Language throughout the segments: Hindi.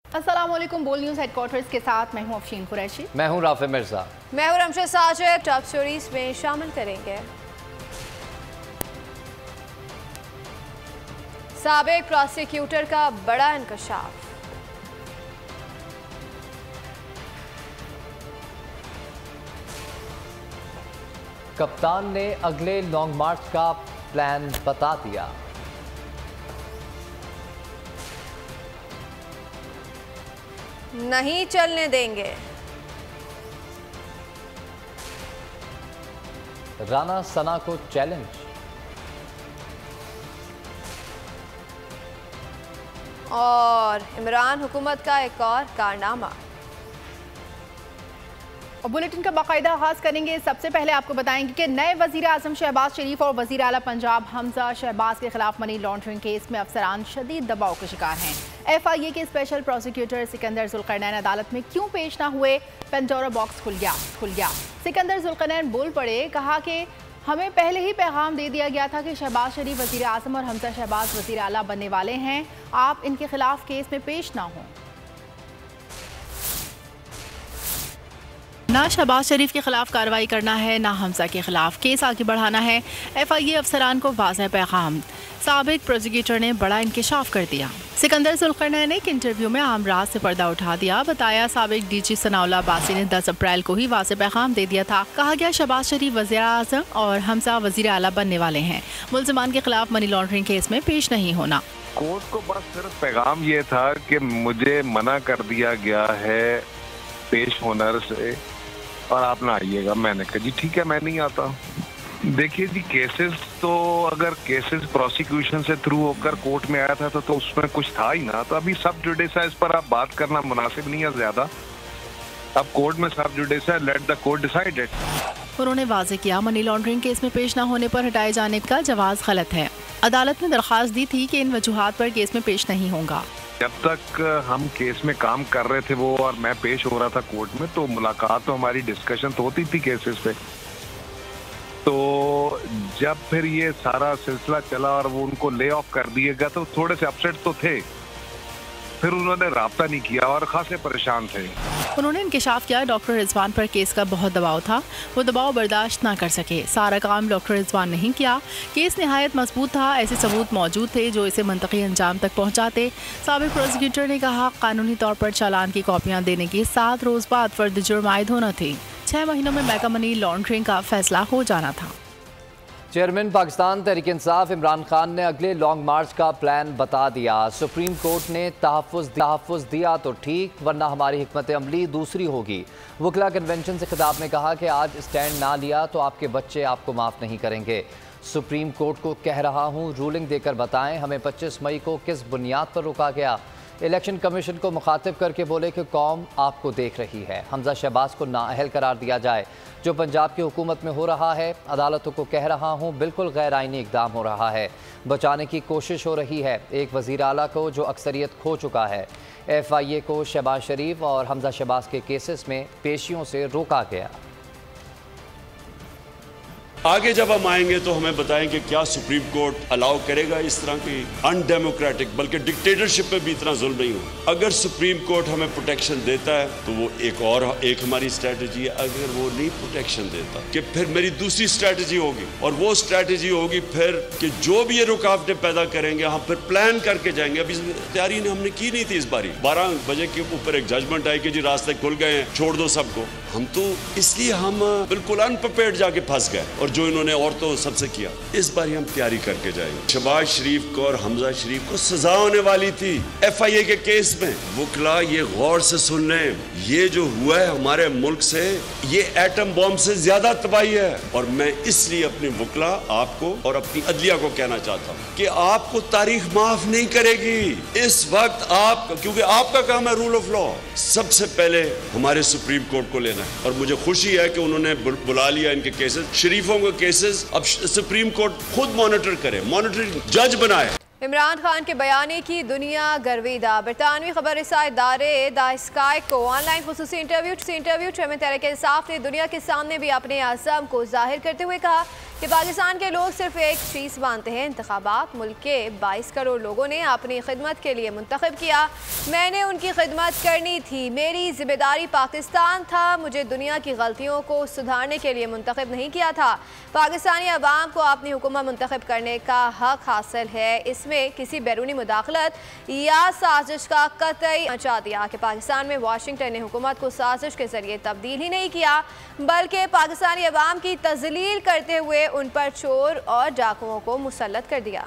अस्सलामुअलैकुम। बोल न्यूज़ हेडक्वार्टर्स के साथ मैं हूं अफशीन कुरैशी। मैं हूं राफे मिर्जा। मैं हूं रमशा साजिद। टॉप स्टोरीज में शामिल करेंगे। साबिक प्रोसिक्यूटर का बड़ा इंकशाफ। कप्तान ने अगले लॉन्ग मार्च का प्लान बता दिया। नहीं चलने देंगे। राना सना को चैलेंज। और इमरान हुकूमत का एक और कारनामा। और बुलेटिन का बाकायदा आगाज करेंगे। सबसे पहले आपको बताएंगे कि नए वजीर आजम शहबाज शरीफ और वजीर आला पंजाब हमजा शहबाज के खिलाफ मनी लॉन्ड्रिंग केस में अफसरान शदीद दबाव के शिकार हैं। FIA के स्पेशल प्रोसिक्यूटर सिकंदर जुल्करनैन अदालत में क्यों पेश ना हुए, पेंडोरा बॉक्स खुल गया। सिकंदर जुल्करनैन बोल पड़े, कहा कि हमें पहले ही पैगाम दे दिया गया था कि शहबाज शरीफ वजीर आजम और हमजा शहबाज वजीर आला बनने वाले हैं, आप इनके खिलाफ केस में पेश ना हों। ना शहबाज शरीफ के खिलाफ कार्रवाई करना है, ना हमजा के खिलाफ केस आगे बढ़ाना है। FIA अफसरान को वाज़ेह पैगाम। साबिक प्रोसिक्यूटर ने बड़ा इंकशाफ कर दिया। सिकंदर जुल्करनैन ने एक इंटरव्यू में आम राज से पर्दा उठा दिया। बताया साबिक DG सनाउल्लाह अब्बासी ने 10 अप्रैल को ही वाज़ेह पैगाम दे दिया था। कहा गया शहबाज शरीफ वज़ीर आज़म और हमजा वज़ीर आला बनने वाले हैं, मुल्ज़िमान के खिलाफ मनी लॉन्ड्रिंग केस में पेश नहीं होना। कोर्ट को बस सिर्फ पैगाम ये था कि मुझे मना कर दिया गया है पेश होने से और आप ना आइएगा। मैंने कहा जी ठीक है, मैं नहीं आता। देखिए जी, केसेस तो अगर केसेस प्रोसिक्यूशन से थ्रू होकर कोर्ट में आया था तो उसमें कुछ था ही ना। तो अभी सब जुडिस है, इस पर आप बात करना मुनासिब नहीं है ज्यादा। अब कोर्ट में सब जुडिस है, let the court decide it. उन्होंने वाज़ेह किया मनी लॉन्ड्रिंग केस में पेश न होने पर हटाए जाने का जवाब गलत है। अदालत ने दरख्वास्त दी थी कि इन वजूहात पर केस में पेश नहीं होगा। जब तक हम केस में काम कर रहे थे वो और मैं पेश हो रहा था कोर्ट में, तो मुलाकात तो हमारी डिस्कशन तो होती थी केसेस पे। तो जब फिर ये सारा सिलसिला चला और वो उनको ले ऑफ कर दिया गया तो थोड़े से अपसेट तो थे। फिर उन्होंने राब्ता नहीं किया और खासे परेशान थे। उन्होंने इंकशाफ किया डॉक्टर रिजवान पर केस का बहुत दबाव था, वो दबाव बर्दाश्त ना कर सके। सारा काम डॉक्टर रिजवान नहीं किया। केस निहायत मजबूत था, ऐसे सबूत मौजूद थे जो इसे मंतकी अंजाम तक पहुंचाते। साबिक प्रोसिक्यूटर ने कहा कानूनी तौर पर चालान की कॉपियां देने के 7 रोज बाद फर्द जुर्म आयद होना थी। 6 महीनों में मेगा मनी लॉन्ड्रिंग का फैसला हो जाना था। चेयरमैन पाकिस्तान तहरीक इंसाफ इमरान खान ने अगले लॉन्ग मार्च का प्लान बता दिया। सुप्रीम कोर्ट ने तहफ़्फ़ुज़ दिया तो ठीक, वरना हमारी हिकमत अमली दूसरी होगी। वकला कन्वेंशन से खिताब में कहा कि आज स्टैंड ना लिया तो आपके बच्चे आपको माफ़ नहीं करेंगे। सुप्रीम कोर्ट को कह रहा हूँ, रूलिंग देकर बताएं हमें 25 मई को किस बुनियाद पर रोका गया। इलेक्शन कमीशन को मुखातिब करके बोले कि कौम आपको देख रही है। हमजा शहबाज को नाअहल करार दिया जाए जो पंजाब की हुकूमत में हो रहा है। अदालतों को कह रहा हूँ, बिल्कुल गैर आइनी इक़दाम हो रहा है, बचाने की कोशिश हो रही है एक वज़ीर आला को जो अक्सरियत खो चुका है। FIA को शहबाज शरीफ और हमजा शहबाज के केसेस में पेशियों से रोका गया। आगे जब हम आएंगे तो हमें बताएं कि क्या सुप्रीम कोर्ट अलाउ करेगा इस तरह की अनडेमोक्रेटिक बल्कि डिक्टेटरशिप में भी इतना जुल्म नहीं हो। अगर सुप्रीम कोर्ट हमें प्रोटेक्शन देता है तो वो एक हमारी स्ट्रेटजी है। अगर वो नहीं प्रोटेक्शन देता कि फिर मेरी दूसरी स्ट्रेटजी होगी, और वो स्ट्रेटजी होगी फिर कि जो भी ये रुकावटें पैदा करेंगे हम फिर प्लान करके जाएंगे। अभी तैयारी हमने की नहीं थी इस बारी। 12 बजे के ऊपर एक जजमेंट आई कि जी रास्ते खुल गए हैं, छोड़ दो सबको। हम तो इसलिए हम बिल्कुल अनप्रिपेयर्ड जाके फंस गए, और जो इन्होंने औरतों सबसे किया। इस बार हम तैयारी करके जाएंगे। शहबाज शरीफ को और हमजा शरीफ को सजा होने वाली थी FIA के केस में। वकला ये गौर से सुन लें, ये जो हुआ है हमारे मुल्क से, ये एटम बॉम्ब से ज्यादा तबाही है। और मैं इसलिए अपने वकला आपको और अपनी अदलिया को कहना चाहता हूँ कि आपको तारीख माफ नहीं करेगी इस वक्त। आप, क्योंकि आपका काम है रूल ऑफ लॉ, सबसे पहले हमारे सुप्रीम कोर्ट को लेना है। और मुझे खुशी है कि उन्होंने बुला लिया इनके केसेस, शरीफों के केसेस अब सुप्रीम कोर्ट खुद मॉनिटर करे, मॉनिटरिंग जज बनाए। इमरान खान के बयाने की दुनिया गर्विदा। बरतानवी खबर रसा इदारे द स्काई को online खुसूसी interview chairman Tehreek Insaf ने दुनिया के सामने भी अपने आज़म को जाहिर करते हुए कहा कि पाकिस्तान के लोग सिर्फ एक चीज़ मानते हैं, इंतखाबात। मुल्क के 22 करोड़ लोगों ने अपनी खिदमत के लिए मुंतखब किया। मैंने उनकी खिदमत करनी थी, मेरी जिम्मेदारी पाकिस्तान था। मुझे दुनिया की गलतियों को सुधारने के लिए मुंतखब नहीं किया था। पाकिस्तानी अवाम को अपनी हुकूमत मुंतखब करने का हक हासिल है। इसमें किसी बैरूनी मुदाखलत या साजिश का कतई मचा दिया कि पाकिस्तान में वाशिंगटन ने हुकूमत को साजिश के जरिए तब्दील ही नहीं किया, बल्कि पाकिस्तानी अवाम की तजलील करते हुए उन पर चोर और डाकुओं को मुसल्लत कर दिया।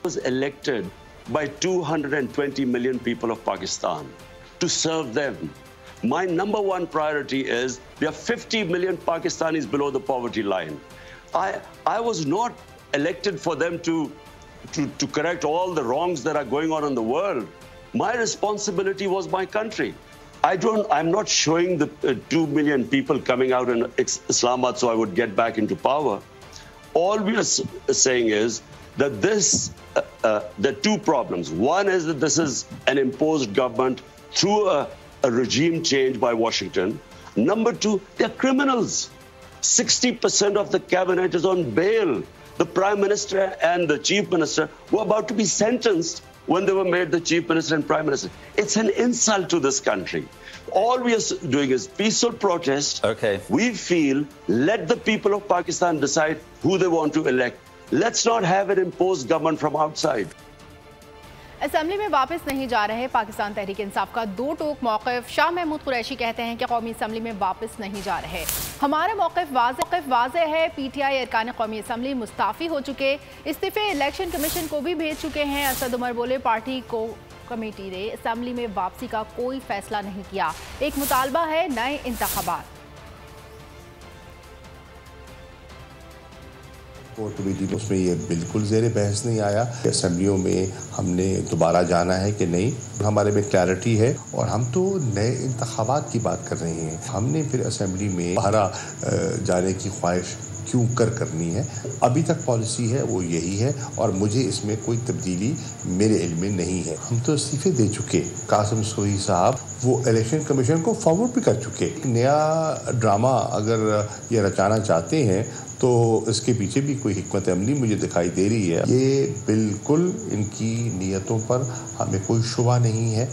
Was elected by 220 million people of Pakistan to serve them. My number one priority is there are 50 million Pakistanis below the poverty line. I was not elected for them to correct all the wrongs that are going on in the world. My responsibility was my country. I'm not showing the 2 million people coming out in Islamabad so I would get back into power. All we are saying is that there are two problems. One is that this is an imposed government through a regime change by Washington. Number two, they're criminals. 60% of the cabinet is on bail. The Prime Minister and the Chief Minister were about to be sentenced when they were made the Chief Minister and Prime Minister. It's an insult to this country. All we are doing is peaceful protest. Okay. We feel, let the people of Pakistan decide who they want to elect. Let's not have an imposed government from outside. Assembly में वापस नहीं जा रहे पाकिस्तान तहरीक इंसाफ का दो टोक मौक़िफ़। शाह महमूद कुरैशी कहते हैं कि कौमी असम्बली में वापस नहीं जा रहे। हमारा मौक़िफ़ वाज़ेह है। पीटीआई अरकान कौमी असम्बली मुस्ताफ़ी हो चुके, इस्तीफ़े इलेक्शन कमीशन को भी भेज चुके हैं। असद उमर बोले, पार्टी को कमेटी ने असम्बली में वापसी का कोई फैसला नहीं किया। एक मुतालबा है नए इंतखाबात। कोर्ट कमेटी में उसमें ये बिल्कुल ज़ेर बहस नहीं आया। असम्बलियों में हमने दोबारा जाना है कि नहीं, हमारे में क्लैरिटी है और हम तो नए इंतखाबात की बात कर रहे हैं। हमने फिर असम्बली में दोबारा जाने की ख्वाहिश क्यों करनी है? अभी तक पॉलिसी है वो यही है और मुझे इसमें कोई तब्दीली मेरे इल्म में नहीं है। हम तो इस्तीफे दे चुके। कासिम सोही साहब वो इलेक्शन कमीशन को फॉरवर्ड भी कर चुके। नया ड्रामा अगर ये रचाना चाहते हैं तो इसके पीछे भी कोई हिकमत अमली मुझे दिखाई दे रही है। ये बिल्कुल इनकी नीयतों पर हमें कोई शुबा नहीं है।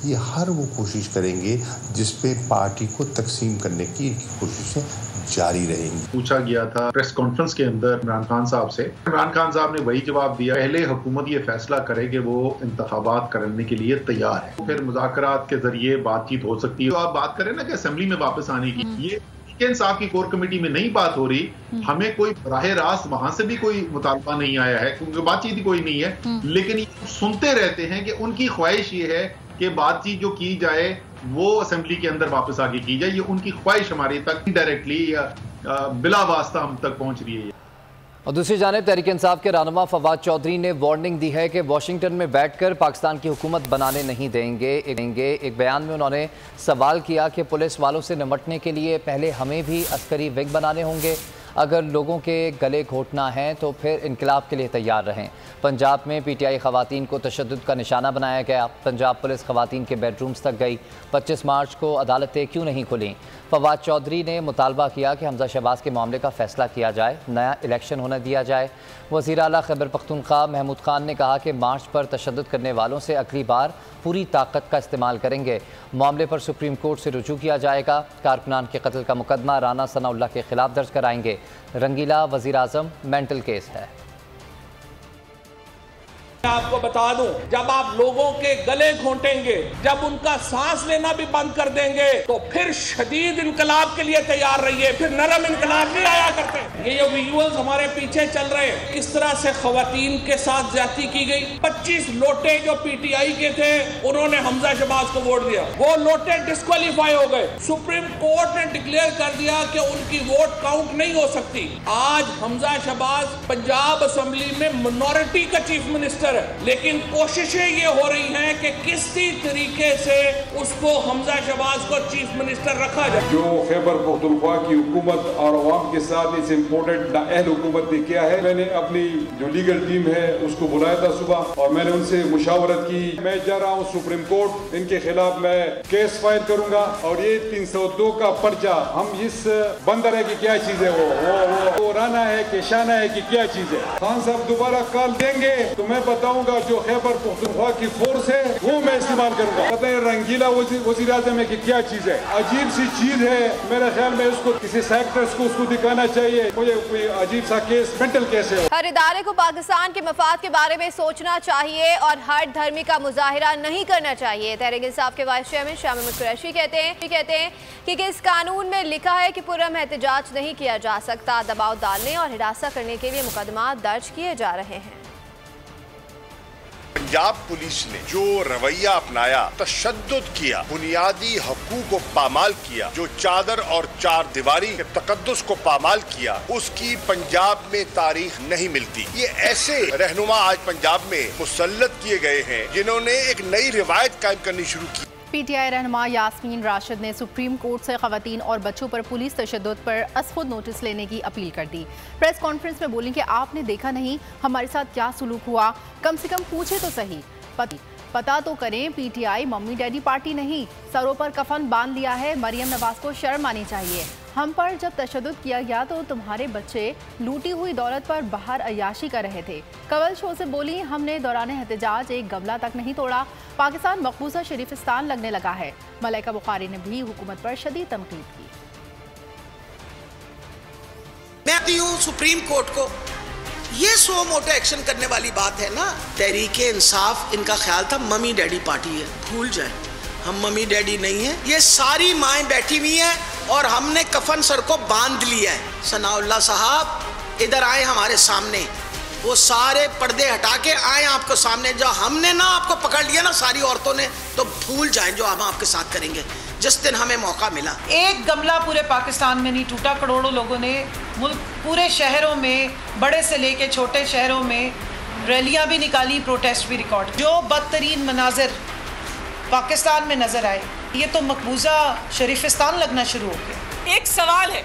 ये हर वो कोशिश करेंगे जिस पे पार्टी को तकसीम करने की इनकी कोशिशें जारी रहेंगी। पूछा गया था प्रेस कॉन्फ्रेंस के अंदर इमरान खान साहब से, इमरान खान साहब ने वही जवाब दिया, पहले हुकूमत ये फैसला करे कि वो इंतखाबात करने के लिए तैयार है, फिर मुज़ाकरात के जरिए बातचीत हो सकती है। तो आप बात करें ना कि असेंबली में वापस आने की, ये इंसाफ की कोर कमेटी में नहीं बात हो रही। हमें कोई बराह रास्त वहां से भी कोई मुतालबा नहीं आया है क्योंकि बातचीत ही कोई नहीं है। लेकिन ये सुनते रहते हैं कि उनकी ख्वाहिश ये है कि बातचीत जो की जाए वो असेंबली के अंदर वापस आगे की जाए। ये उनकी ख्वाहिश हमारे तक डायरेक्टली या बिला वास्ता हम तक पहुंच रही है। और दूसरी जानिब तहरीक इंसाफ के रहनुमा फवाद चौधरी ने वार्निंग दी है कि वाशिंगटन में बैठकर पाकिस्तान की हुकूमत बनाने नहीं देंगे। एक बयान में उन्होंने सवाल किया कि पुलिस वालों से निपटने के लिए पहले हमें भी अस्करी विग बनाने होंगे। अगर लोगों के गले घोटना है तो फिर इनकलाब के लिए तैयार रहें। पंजाब में पीटीआई खवातीन को तशद्दुद का निशाना बनाया गया। पंजाब पुलिस खवातीन के बेडरूम्स तक गई। 25 मार्च को अदालतें क्यों नहीं खुलीं? फवाद चौधरी ने मुतालबा किया कि हमजा शहबाज के मामले का फैसला किया जाए, नया इलेक्शन होने दिया जाए। वज़ीर आला खैबर पख्तूनख्वा महमूद खान ने कहा कि मार्च पर तशद्दुद करने वालों से अगली बार पूरी ताकत का इस्तेमाल करेंगे। मामले पर सुप्रीम कोर्ट से रुजू किया जाएगा। कारकुनान के कत्ल का मुकदमा राना सनाउल्लाह के खिलाफ दर्ज कराएंगे। रंगीला वज़ीर आज़म मेंटल केस है। मैं आपको बता दूं, जब आप लोगों के गले घोंटेंगे, जब उनका सांस लेना भी बंद कर देंगे, तो फिर शदीद इनकलाब के लिए तैयार रहिए। फिर नरम इनकलाब नहीं आया करते। ये जो विजुअल्स हमारे पीछे चल रहे हैं, किस तरह से खवातीन के साथ ज्यादती की गई। 25 लोटे जो पीटीआई के थे उन्होंने हमजा शहबाज को वोट दिया, वो लोटे डिस्क्वालीफाई हो गए। सुप्रीम कोर्ट ने डिक्लेयर कर दिया कि उनकी वोट काउंट नहीं हो सकती। आज हमजा शहबाज पंजाब असेंबली में मिनॉरिटी का चीफ मिनिस्टर बेहतर है, लेकिन कोशिशें ये हो रही हैं कि किसी तरीके से उसको हमजा शहबाज को चीफ मिनिस्टर रखा जाए। जो खैबर पख्तूनख्वा की हुकूमत और अवाम के साथ इस इम्पोर्टेंट नाअहल हुकूमत ने किया है, मैंने अपनी जो लीगल टीम है उसको बुलाया था सुबह और मैंने उनसे मुशावरत की। मैं जा रहा हूँ सुप्रीम कोर्ट, इनके खिलाफ मैं केस फाइल करूंगा और ये 302 का पर्चा हम इस बंदर है कि क्या चीज है वो राना है कि शाना है कि क्या चीज है। खान साहब दोबारा कॉल देंगे तो मैं बताऊंगा जो खैबर पख्तूनख्वा की फोर्स है वो मैं इस्तेमाल करूंगा। पता है रंगीला वज़ीर आज़म है कि क्या चीज है, अजीब सी चीज है। मेरे ख्याल में उसको किसी सेक्टर्स को उसको दिखाना चाहिए। मुझे कोई अजीब सा केस, मेंटल केस है। हर इदारे को पाकिस्तान के मफाद के बारे में सोचना चाहिए और हर धर्मी का मुजाहिरा नहीं करना चाहिए। तहरीक इंसाफ के वाइस चेयरमैन शाह महमूद कुरैशी कहते हैं कि इस कानून में लिखा है कि पुरअमन एहतजाज नहीं किया जा सकता। दबाव डालने और हिरासत करने के लिए मुकदमा दर्ज किए जा रहे हैं। पंजाब पुलिस ने जो रवैया अपनाया, तशद्दुद किया, बुनियादी हकूक को पामाल किया, जो चादर और चार दीवारी के तकद्दुस को पामाल किया, उसकी पंजाब में तारीख नहीं मिलती। ये ऐसे रहनुमा आज पंजाब में मुसल्लत किए गए हैं जिन्होंने एक नई रिवायत कायम करनी शुरू की। पीटीआई रहनुमा यास्मीन राशिद ने सुप्रीम कोर्ट से खवातीन और बच्चों पर पुलिस तशद्दुद पर अज़खुद नोटिस लेने की अपील कर दी। प्रेस कॉन्फ्रेंस में बोली कि आपने देखा नहीं हमारे साथ क्या सुलूक हुआ, कम से कम पूछे तो सही, पता तो करें। पीटीआई मम्मी डैडी पार्टी नहीं, सरों पर कफन बांध लिया है। मरियम नवाज को शर्म आनी चाहिए। हम पर जब तशद्दुद किया गया तो तुम्हारे बच्चे लूटी हुई दौलत पर बाहर अय्याशी कर रहे थे। कवल शो से बोली हमने दौरान एहतजाज एक गमला तक नहीं तोड़ा। पाकिस्तान मकबूजा शरीफिस्तान लगने लगा है। मलाइका बुखारी ने भी हुकूमत पर शदीद तनकीद की। मैं दी हूँ सुप्रीम कोर्ट को, ये सो मोटो एक्शन करने वाली बात है ना। तहरीके इंसाफ इनका ख्याल था मम्मी डैडी पार्टी है, भूल जाए हम मम्मी डैडी नहीं है। ये सारी माएँ बैठी हुई हैं और हमने कफन सर को बांध लिया है। सनाउल्लाह साहब इधर आए हमारे सामने, वो सारे पर्दे हटा के आए आपको सामने। जो हमने ना आपको पकड़ लिया ना सारी औरतों ने, तो भूल जाएं जो हम आपके साथ करेंगे जिस दिन हमें मौका मिला। एक गमला पूरे पाकिस्तान में नहीं टूटा। करोड़ों लोगों ने मुल्क पूरे शहरों में, बड़े से लेके छोटे शहरों में रैलियां भी निकाली, प्रोटेस्ट भी रिकॉर्ड। जो बदतरीन मनाजिर पाकिस्तान में नजर आए, ये तो मकबूजा शरीफिस्तान लगना शुरू हो गया। एक सवाल है,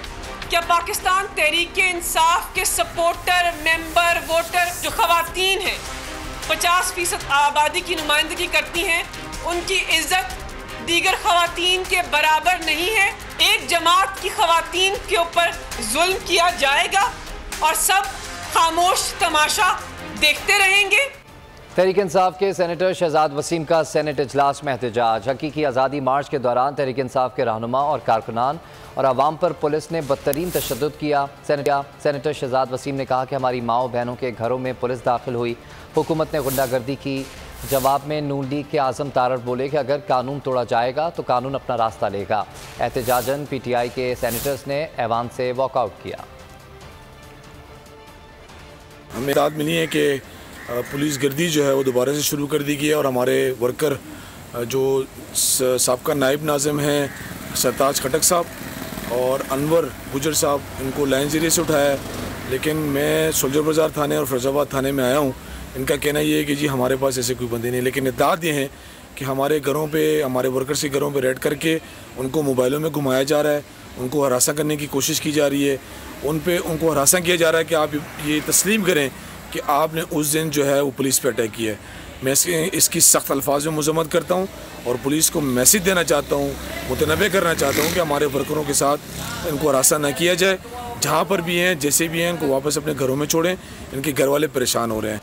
क्या पाकिस्तान तहरीक इंसाफ के सपोर्टर, मेंबर, वोटर जो खवातीन हैं, 50% आबादी की नुमाइंदगी करती हैं, उनकी इज्जत दीगर खवातीन के बराबर नहीं है? एक जमात की खवातीन के ऊपर जुल्म किया जाएगा और सब खामोश तमाशा देखते रहेंगे? तहरीक इंसाफ के सेनेटर शहजाद वसीम का सेनेट इजलास में एहतजाज। हकीकी आज़ादी मार्च के दौरान तहरीक इंसाफ के रहनुमा और कारकुनान और आवाम पर पुलिस ने बदतरीन तशद्दुद किया। सेनेटर शहजाद वसीम ने कहा कि हमारी माओ बहनों के घरों में पुलिस दाखिल हुई, हुकूमत ने गुंडागर्दी की। जवाब में नून लीग के आज़म तारड़ बोले कि अगर कानून तोड़ा जाएगा तो कानून अपना रास्ता लेगा। एहतजाजन पीटीआई के सेनेटर्स ने ऐवान से वॉकआउट किया। हमें इत्तला मिली है कि पुलिस गर्दी जो है वो दोबारा से शुरू कर दी गई है और हमारे वर्कर जो साबका नायब नाज़िम हैं सरताज खटक साहब और अनवर गुजर साहब, इनको लाइन जरिए से उठाया है। लेकिन मैं सोल्जर बाज़ार थाने और फैज़ाबाद थाने में आया हूँ। इनका कहना ये है कि जी हमारे पास ऐसे कोई बंदे नहीं, लेकिन इत्तलात ये हैं कि हमारे घरों पे, हमारे वर्कर्स के घरों पे रेड करके उनको मोबाइलों में घुमाया जा रहा है, उनको हरासा करने की कोशिश की जा रही है, उनको हरासा किया जा रहा है कि आप ये तस्लीम करें कि आपने उस दिन जो है वो पुलिस पे अटैक किया है। मैं इसकी सख्त अल्फाज में मज़म्मत करता हूँ और पुलिस को मैसेज देना चाहता हूँ, मुतनबे करना चाहता हूँ कि हमारे वर्करों के साथ इनको हरासा न किया जाए। जहाँ पर भी हैं, जैसे भी हैं, इनको वापस अपने घरों में छोड़ें। इनके घर वाले परेशान हो रहे हैं।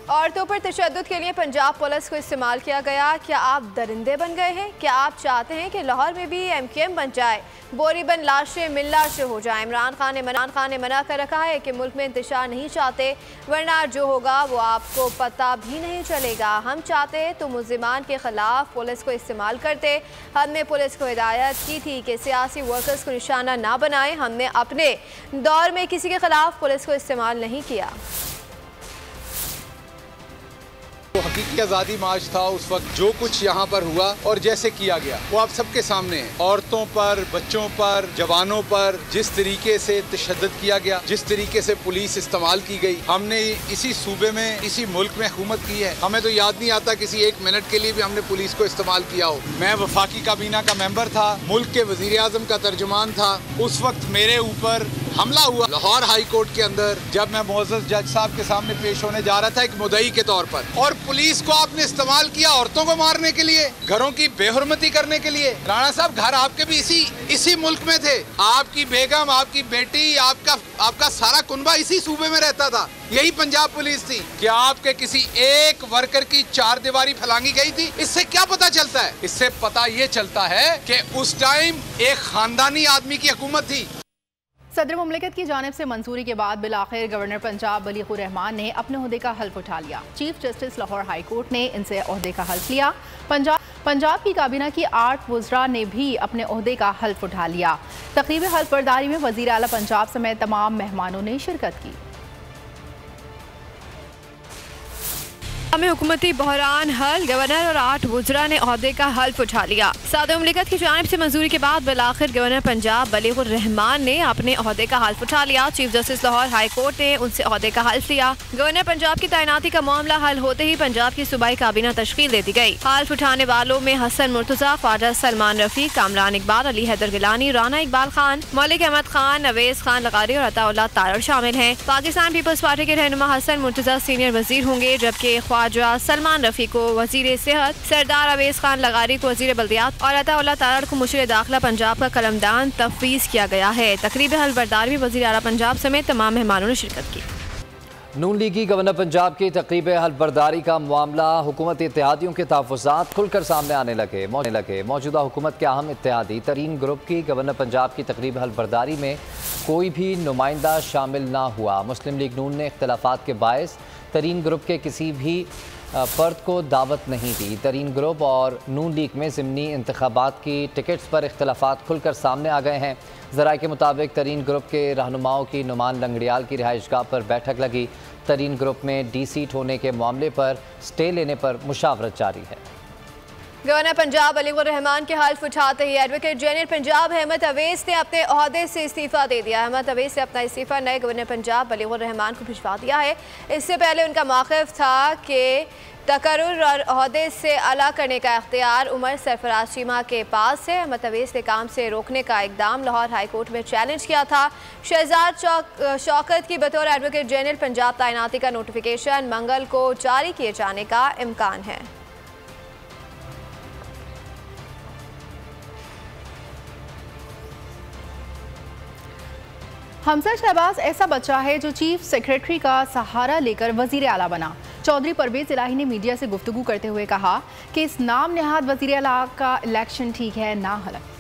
औरतों पर तशद्दुद के लिए पंजाब पुलिस को इस्तेमाल किया गया। क्या आप दरिंदे बन गए हैं? क्या आप चाहते हैं कि लाहौर में भी MKM बन जाए, बोरीबंद लाशें मिल लाशें हो जाए? इमरान खान ने मना कर रखा है कि मुल्क में इंतशार नहीं चाहते, वरना जो होगा वो आपको पता भी नहीं चलेगा। हम चाहते तो मुल्ज़िमान के खिलाफ पुलिस को इस्तेमाल करते। हमने पुलिस को हिदायत की थी कि सियासी वर्कर्स को निशाना ना बनाए। हमने अपने दौर में किसी के खिलाफ पुलिस को इस्तेमाल नहीं किया। हकीकी आज़ादी मार्च था उस वक्त जो कुछ यहाँ पर हुआ और जैसे किया गया वो आप सबके सामने है। औरतों पर, बच्चों पर, जवानों पर जिस तरीके से तशद्दुद किया गया, जिस तरीके से पुलिस इस्तेमाल की गई, हमने इसी सूबे में, इसी मुल्क में हुकूमत की है। हमें तो याद नहीं आता किसी एक मिनट के लिए भी हमने पुलिस को इस्तेमाल किया हो। मैं वफाकी काबीना का मेंबर था, मुल्क के वजीर आज़म का तर्जुमान था। उस वक्त मेरे ऊपर हमला हुआ लाहौर हाई कोर्ट के अंदर, जब मैं मुअज़्ज़ज़ जज साहब के सामने पेश होने जा रहा था एक मुद्दई के तौर पर, और पुलिस को आपने इस्तेमाल किया औरतों को मारने के लिए, घरों की बेहुरमती करने के लिए। राणा साहब, घर आपके भी इसी मुल्क में थे, आपकी बेगम, आपकी बेटी, आपका सारा कुनबा इसी सूबे में रहता था, यही पंजाब पुलिस थी। क्या आपके किसी एक वर्कर की चार दीवारी फैलांगी गई थी? इससे क्या पता चलता है? इससे पता ये चलता है कि उस टाइम एक खानदानी आदमी की हुकूमत थी। सदर मुमलिकत की जानिब से मंजूरी के बाद बिलाखिर गवर्नर पंजाब बलीगुर रहमान ने अपने ओहदे का हल्फ उठा लिया। Chief justice Lahore high court ने इनसे ओहदे का हल्फ लिया। पंजाब की काबीना की 8 वज़रा ने भी अपने ओहदे का हल्फ उठा लिया। तकरीब हल्फ बर्दारी में वज़ीर आला पंजाब समेत तमाम मेहमानों ने शिरकत की। में हुकूमती बहरान हल, गवर्नर और 8 वज़रा ने ओहदे का हल्फ उठा लिया। सदर मुमलिकत की जानिब से मंजूरी के बाद बिलाखिर गवर्नर पंजाब बलीगुर रहमान ने अपने ओहदे का हल्फ उठा लिया। Chief justice Lahore high court ने उनसे ओहदे का हल्फ लिया। गवर्नर पंजाब की तैनाती का मामला हल होते ही पंजाब की सूबाई काबीना तश्कील दे दी गई। हल्फ उठाने वालों में हसन मुर्तज़ा, ख्वाजा सलमान रफीक, कामरान इकबाल, अली हैदर गिलानी, राना इकबाल खान, मलिक अहमद खान, नवेज खान लगारी और अताउल्लाह तारड़ शामिल हैं। पाकिस्तान पीपल्स पार्टी के रहनुमा हसन मुर्तज़ा सीनियर वजीर होंगे, जबकि ख्वाजा सलमान रफी को वजीर सेहत, सरदार अवेज खान लगारी को वजीर बल्दियात और अताउल्लाह तारड़ को मुशीर दाखिला पंजाब का कलमदान तफवीज़ किया गया है। तकरीब हल्फ बर्दारी में वजीर आला पंजाब समेत तमाम मेहमानों ने शिरकत की। नून लीगी गवर्नर पंजाब की तकरीब हल्फ बर्दारी का मामला हुकूमती इत्तेहादियों के तहफ़्फ़ुज़ात खुलकर सामने आने लगे। मौजूदा हुकूमत के अहम इत्तेहादी तरीन ग्रुप की गवर्नर पंजाब की तकरीब हल्फ बर्दारी में कोई भी नुमाइंदा शामिल ना हुआ। मुस्लिम लीग नून ने इख्तलाफात के बायस तरीन ग्रुप के किसी भी फ़र्द को दावत नहीं दी। तरीन ग्रुप और नून लीग में ज़िमनी इंतखाबात की टिकट्स पर इख्तलाफात खुलकर सामने आ गए हैं। ज़राए के मुताबिक तरीन ग्रुप के रहनुमाओं की नुमान लंगड़ियाल की रिहाइशगाह पर बैठक लगी। तरीन ग्रुप में डी सीट होने के मामले पर स्टे लेने पर मुशावरत जारी है। गवर्नर पंजाब बलीगुर रहमान के हल्फ उठाते ही एडवोकेट जनरल पंजाब अहमद अवैस ने अपने ओहदे से इस्तीफ़ा दे दिया। अहमद अवैस ने अपना इस्तीफ़ा नए गवर्नर पंजाब बलीगुर रहमान को भिजवा दिया है। इससे पहले उनका मौक़िफ़ था कि तकर्रुर और ओहदे से अलग करने का इख्तियार उमर सरफराज चीमा के पास है। अहमद अवैस ने काम से रोकने का इकदाम लाहौर हाई कोर्ट में चैलेंज किया था। शहजाद शौकत की बतौर एडवोकेट जनरल पंजाब तैनाती का नोटिफिकेशन मंगल को जारी किए जाने का इम्कान है। हमजा शहबाज ऐसा बच्चा है जो चीफ सेक्रेटरी का सहारा लेकर वजीर आला बना। चौधरी परवेज इलाही ने मीडिया से गुफ्तगू करते हुए कहा कि इस नाम नेहाद वजीर आला का इलेक्शन ठीक है ना हलक।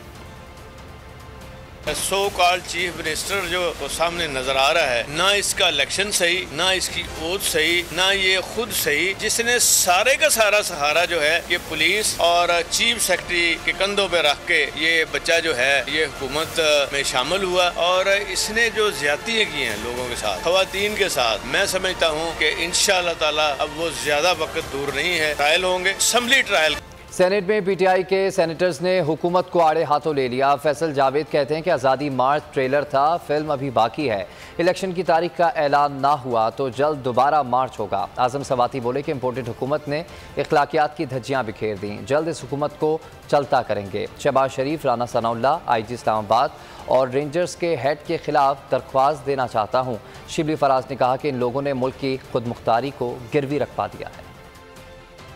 सो कॉल्ड चीफ मिनिस्टर जो तो सामने नजर आ रहा है, ना इसका इलेक्शन सही, ना इसकी ओथ सही, ना ये खुद सही, जिसने सारे का सारा सहारा जो है ये पुलिस और चीफ सेक्रेटरी के कंधों पे रख के ये बच्चा जो है ये हुकूमत में शामिल हुआ और इसने जो ज्यादतियाँ की हैं लोगों के साथ, खवातीन के साथ, मैं समझता हूँ कि इंशाअल्लाह ताला अब वो ज्यादा वक्त दूर नहीं है, ट्रायल होंगे, असम्बली ट्रायल। सेनेट में पीटीआई के सेनेटर्स ने हुकूमत को आड़े हाथों ले लिया। फैसल जावेद कहते हैं कि आज़ादी मार्च ट्रेलर था, फिल्म अभी बाकी है। इलेक्शन की तारीख का ऐलान ना हुआ तो जल्द दोबारा मार्च होगा। आज़म सवाती बोले कि इम्पोर्टेड हुकूमत ने इखलाकियात की धज्जियाँ बिखेर दी, जल्द इस हुकूमत को चलता करेंगे। शहबाज शरीफ, राना सनाउल्लाह, IG इस्लामाबाद और रेंजर्स के हेड के खिलाफ दरख्वास्त देना चाहता हूँ। शिबली फराज ने कहा कि इन लोगों ने मुल्क की खुद मुख्तारी को गिरवी रखवा दिया है।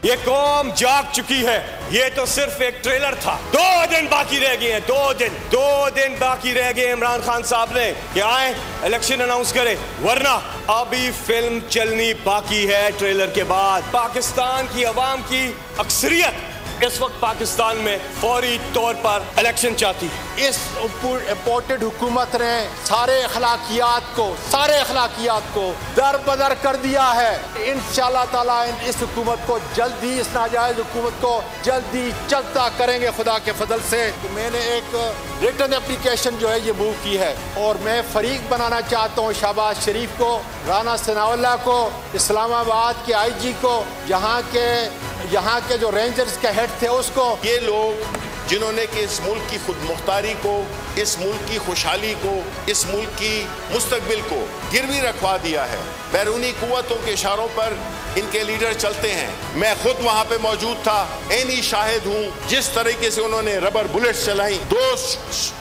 ये कौम जाग चुकी है, ये तो सिर्फ एक ट्रेलर था। 2 दिन बाकी रह गए हैं, 2 दिन बाकी रह गए। इमरान खान साहब ने कि आए इलेक्शन अनाउंस करें, वरना अभी फिल्म चलनी बाकी है। ट्रेलर के बाद पाकिस्तान की अवाम की अक्सरियत इस वक्त पाकिस्तान में फौरी तौर पर इलेक्शन चाहती है। इस इम्पोर्टेड हुकूमत ने सारे अखलाकियात को दर बदर कर दिया है। इंशाअल्लाह ताला इस हुकूमत को जल्दी, इस नाजायज हुकूमत को जल्दी चलता करेंगे खुदा के फजल से। मैंने एक रिटन एप्लीकेशन जो है ये मूव की है और मैं फरीक बनाना चाहता हूँ शहबाज शरीफ को, राना सनाउल्लाह को, इस्लामाबाद के IG को, यहाँ के जो रेंजर्स के हेड थे उसको। ये लोग जिन्होंने कि इस मुल्क की खुद मुख्तारी को, इस मुल्क की खुशहाली को, इस मुल्क की मुस्तकबिल को गिरवी रखवा दिया है। बैरूनी कुव्वतों के इशारों पर इनके लीडर चलते हैं। मैं खुद वहाँ पे मौजूद था, ऐनी शाहिद हूँ जिस तरीके से उन्होंने रबर बुलेट्स चलाई। 2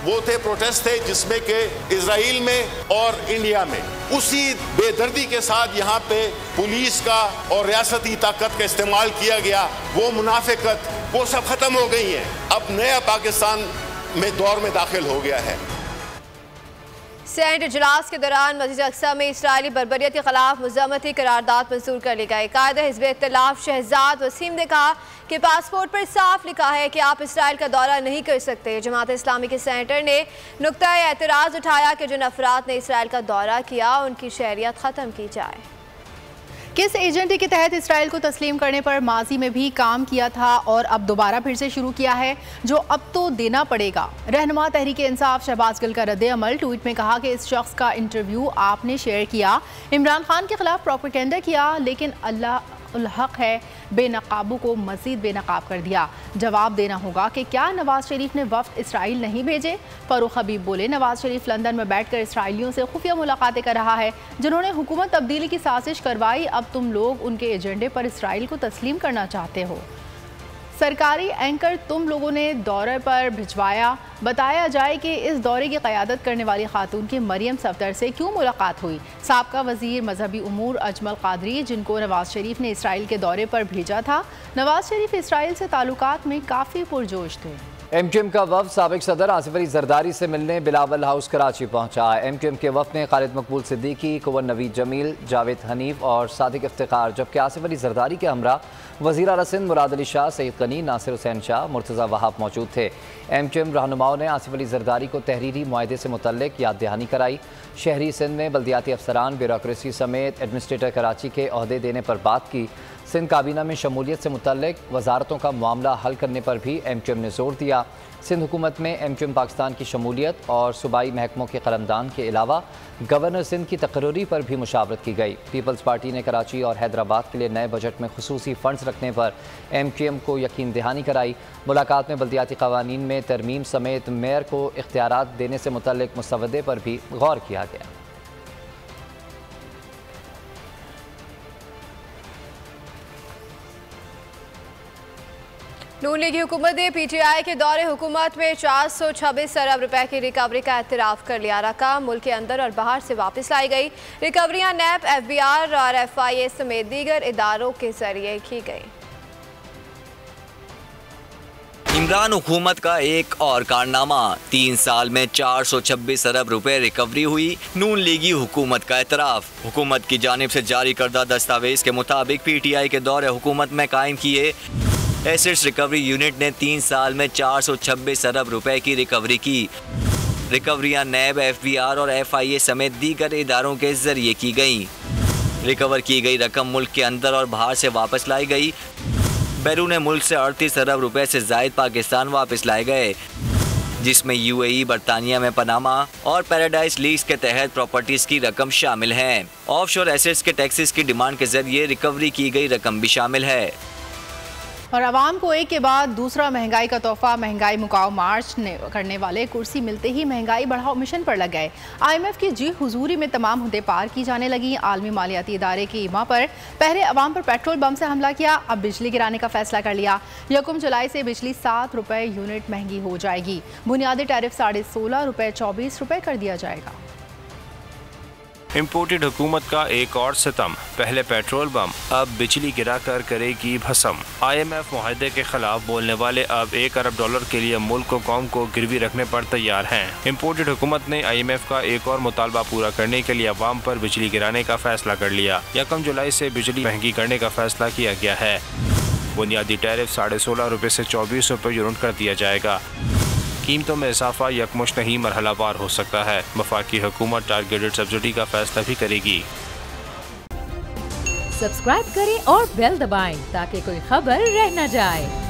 वो थे प्रोटेस्ट थे जिसमें कि इजराइल में और इंडिया में उसी बेदर्दी के साथ यहाँ पे पुलिस का और रियासती ताकत का इस्तेमाल किया गया। वो मुनाफिकत वो सब खत्म हो गई है। अब नया पाकिस्तान में दौर में दाखिल हो गया है। सेनेट इजलास के दौरान मस्जिद अक्सा में इसराइली बर्बरियत के खिलाफ मुज़म्मती करारदाद मंजूर कर ली गई। कायद हिज़्ब इख्तिलाफ शहजाद वसीम ने कहा कि पासपोर्ट पर साफ लिखा है कि आप इसराइल का दौरा नहीं कर सकते। जमात इस्लामी के सेनेटर ने नुक्ता एतराज़ उठाया कि जिन अफराद ने इसराइल का दौरा किया उनकी शहरियत ख़त्म की जाए। किस एजेंडे के तहत इसराइल को तस्लीम करने पर माजी में भी काम किया था और अब दोबारा फिर से शुरू किया है, जो अब तो देना पड़ेगा। रहनुमा तहरीक इंसाफ शहबाज गिल का रद्द-ए-अमल। ट्वीट में कहा कि इस शख्स का इंटरव्यू आपने शेयर किया, इमरान खान के खिलाफ प्रोपेगेंडा किया, लेकिन अल्लाह उल हक है बेनकाबों को मजीद बेनकाब कर दिया। जवाब देना होगा कि क्या नवाज शरीफ ने वफ्द इसराइल नहीं भेजे। फारूक हबीब बोले, नवाज शरीफ लंदन में बैठकर इसराइलियों से खुफिया मुलाकातें कर रहा है जिन्होंने हुकूमत तब्दीली की साजिश करवाई। अब तुम लोग उनके एजेंडे पर इसराइल को तस्लीम करना चाहते हो। सरकारी एंकर तुम लोगों ने दौरे पर भिजवाया। बताया जाए कि इस दौरे की क़यादत करने वाली खातून की मरियम सफदर से क्यों मुलाकात हुई। साबका वज़ीर मजहबी उमूर अजमल कादरी, जिनको नवाज शरीफ ने इसराइल के दौरे पर भेजा था। नवाज शरीफ इसराइल से ताल्लुकात में काफ़ी पुरजोश थे। MQM का वफ़द साबिक़ सदर आसिफ अली जरदारी से मिलने बिलावल हाउस कराची पहुंचा। MQM के वफ़द में खालिद मकबूल सिद्दीकी, कुंवर नवीद जमील, जावेद हनीफ और सादिक इफ्तिखार, जबकि आसिफ अली जरदारी के हमरा वज़ीर आला सिंध मुराद अली शाह, सईद गनी, नासिर हुसैन शाह, मुर्तज़ा वहाब मौजूद थे। MQM रहनुमाओं ने आसिफ अली जरदारी को तहरीरी मुआहदे से मुतल्लिक़ याद दहानी कराई। शहरी सिंध में बल्दियाती अफसरान, ब्यूरोक्रेसी समेत एडमिनिस्ट्रेटर कराची के अहदे देने पर बात की। सिंध काबीना में शमूलियत से मुतल्लिक़ वजारतों का मामला हल करने पर भी MQM ने जोर दिया। सिंध हुकूमत में MQM पाकिस्तान की शमूलियत और सूबाई महकमों के क़लमदान के अलावा गवर्नर सिंध की तकर्री पर भी मुशावरत की गई। पीपल्स पार्टी ने कराची और हैदराबाद के लिए नए बजट में खुसूसी फ़ंड्स रखने पर MQM को यकीन दहानी कराई। मुलाकात में बल्दियाती क़वानीन में तरमीम समेत मेयर को इख्तियारात देने से मुतल्लिक़ मुसवदे पर भी गौर किया गया। नून लीग हुकूमत ने PTI के दौरे हुकूमत में 426 अरब रुपए की रिकवरी का एतराफ़ कर लिया। रकम मुल्क के अंदर और बाहर से वापस लाई गई। रिकवरियाँ NAP, FBR और FIA समेत दीगर इदारों के जरिए की गई। इमरान हुकूमत का एक और कारनामा, 3 साल में 426 अरब रुपए रिकवरी हुई। नून लीगी हुकूमत का एतराफ़। हुकूमत की जानिब से जारी करदा दस्तावेज के मुताबिक PTI के दौरे हुकूमत में कायम किए एसेट्स रिकवरी यूनिट ने 3 साल में 426 अरब रुपए की रिकवरी की। रिकवरियाँ NAB, FBR और FIA समेत दीगर इदारों के जरिए की गईं। रिकवर की गई रकम मुल्क के अंदर और बाहर से वापस लाई गई। बैरून मुल्क से 38 अरब रुपए से जायद पाकिस्तान वापस लाए गए, जिसमें UAE, बरतानिया में पनामा और पैराडाइज लीज के तहत प्रॉपर्टीज की रकम शामिल है। ऑफशोर एसेट्स के टैक्सेस की डिमांड के जरिए रिकवरी की गई रकम भी शामिल है। और आवाम को एक के बाद दूसरा महंगाई का तोहफा। महंगाई मुकाओ मार्च करने वाले कुर्सी मिलते ही महंगाई बढ़ाओ मिशन पर लग गए। IMF की जी हुजूरी में तमाम मुद्दे पार की जाने लगी। आलमी मालियाती इदारे की ईमा पर पहले अवाम पर पेट्रोल बम से हमला किया, अब बिजली गिराने का फैसला कर लिया। 1 जुलाई से बिजली 7 रुपये यूनिट महंगी हो जाएगी। बुनियादी टैरिफ 16.5 रुपये 24 रुपये कर दिया जाएगा। इम्पोर्टेड हुकूमत का एक और सितम, पहले पेट्रोल बम, अब बिजली गिरा कर करेगी भस्म। IMF मुआहदे के खिलाफ बोलने वाले अब $1 अरब के लिए मुल्क और कौम को गिरवी रखने पर तैयार हैं। इम्पोर्टेड हुकूमत ने IMF का एक और मुतालबा पूरा करने के लिए अवाम पर बिजली गिराने का फैसला कर लिया। 1 जुलाई से बिजली महंगी करने का फैसला किया गया है। बुनियादी टैरिफ 16.5 रुपये से 24 रुपये यूनिट कर दिया जाएगा। कीमतों में इजाफा यकमुश्त नहीं मरहलावार हो सकता है। वफाकी हुकूमत टारगेटेड सब्सिडी का फैसला भी करेगी। सब्सक्राइब करें और बेल दबाएं ताकि कोई खबर रह न जाए।